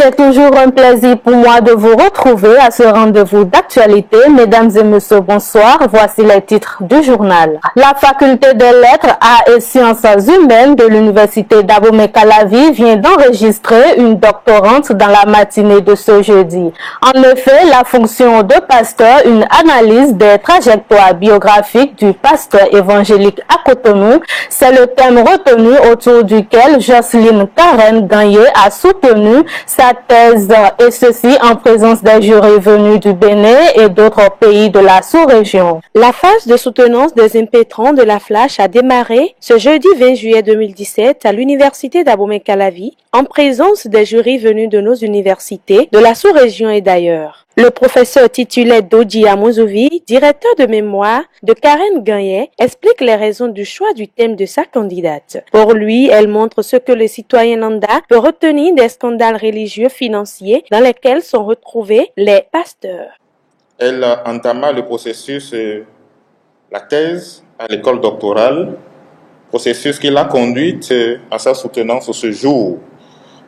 C'est toujours un plaisir pour moi de vous retrouver à ce rendez-vous d'actualité. Mesdames et messieurs, bonsoir. Voici les titres du journal. La faculté des lettres, arts et sciences humaines de l'université d'Abomey-Calavi vient d'enregistrer une doctorante dans la matinée de ce jeudi. En effet, la fonction de pasteur, une analyse des trajectoires biographiques du pasteur évangélique à Cotonou, c'est le thème retenu autour duquel Jocelyne Karen Gagné a soutenu sa thèse, et ceci en présence des jurys venus du Bénin et d'autres pays de la sous-région. La phase de soutenance des impétrants de la Flash a démarré ce jeudi 20 juillet 2017 à l'université d'Abomey-Calavi en présence des jurys venus de nos universités, de la sous-région et d'ailleurs. Le professeur titulaire Dodi Amouzovi, directeur de mémoire de Karen Gagné, explique les raisons du choix du thème de sa candidate. Pour lui, elle montre ce que le citoyen lambda peut retenir des scandales religieux financiers dans lesquels sont retrouvés les pasteurs. Elle entama le processus, la thèse à l'école doctorale, processus qui l'a conduite à sa soutenance ce jour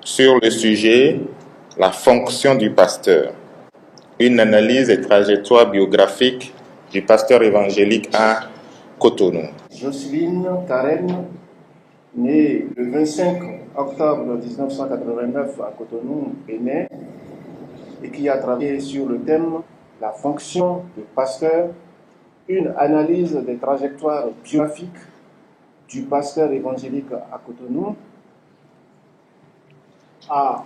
sur le sujet « La fonction du pasteur ». Une analyse des trajectoires biographiques du pasteur évangélique à Cotonou. Jocelyne Karen, née le 25 octobre 1989 à Cotonou, Bénin, et qui a travaillé sur le thème « La fonction de pasteur », une analyse des trajectoires biographiques du pasteur évangélique à Cotonou, a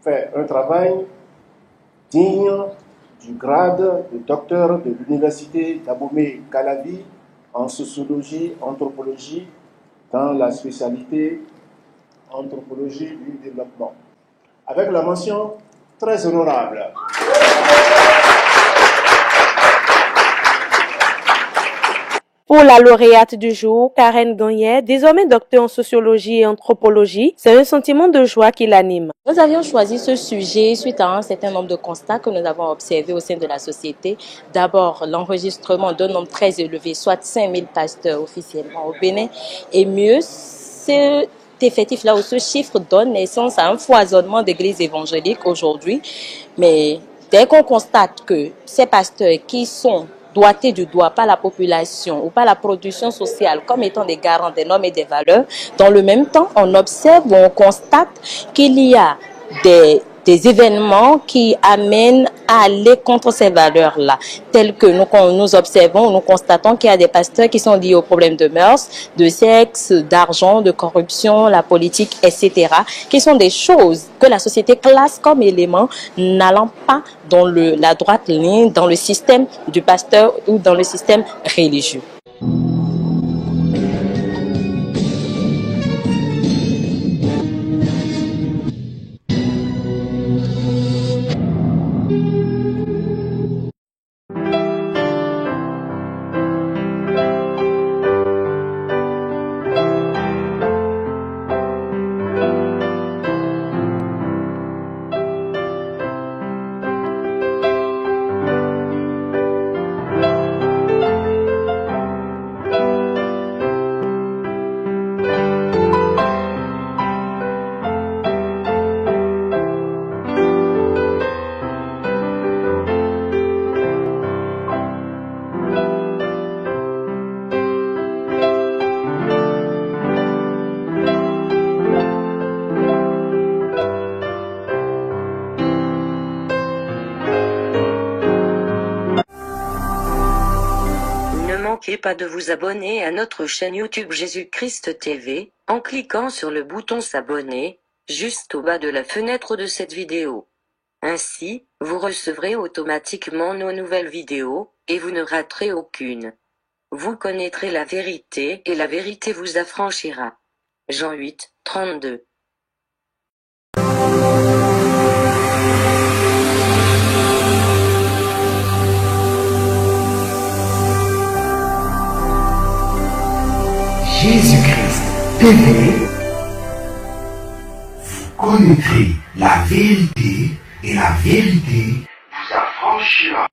fait un travail digne du grade de docteur de l'université d'Abomey-Calavi en sociologie, anthropologie, dans la spécialité anthropologie du développement. Avec la mention très honorable. Pour la lauréate du jour, Karen Gagné, désormais docteur en sociologie et anthropologie, c'est un sentiment de joie qui l'anime. Nous avions choisi ce sujet suite à un certain nombre de constats que nous avons observés au sein de la société. D'abord, l'enregistrement d'un nombre très élevé, soit 5000 pasteurs officiellement au Bénin, et mieux, cet effectif-là ou ce chiffre donne naissance à un foisonnement d'églises évangéliques aujourd'hui. Mais dès qu'on constate que ces pasteurs qui sont doigtés du doigt par la population ou par la production sociale comme étant des garants des normes et des valeurs, dans le même temps, on observe ou on constate qu'il y a des événements qui amènent à aller contre ces valeurs-là, tels que nous observons, nous constatons qu'il y a des pasteurs qui sont liés aux problèmes de mœurs, de sexe, d'argent, de corruption, la politique, etc., qui sont des choses que la société classe comme éléments n'allant pas dans la droite ligne, dans le système du pasteur ou dans le système religieux. Ne manquez pas de vous abonner à notre chaîne YouTube Jésus-Christ TV, en cliquant sur le bouton s'abonner, juste au bas de la fenêtre de cette vidéo. Ainsi, vous recevrez automatiquement nos nouvelles vidéos, et vous ne raterez aucune. Vous connaîtrez la vérité et la vérité vous affranchira. Jean 8, 32. Jésus-Christ TV, vous connaîtrez la vérité et la vérité vous affranchira.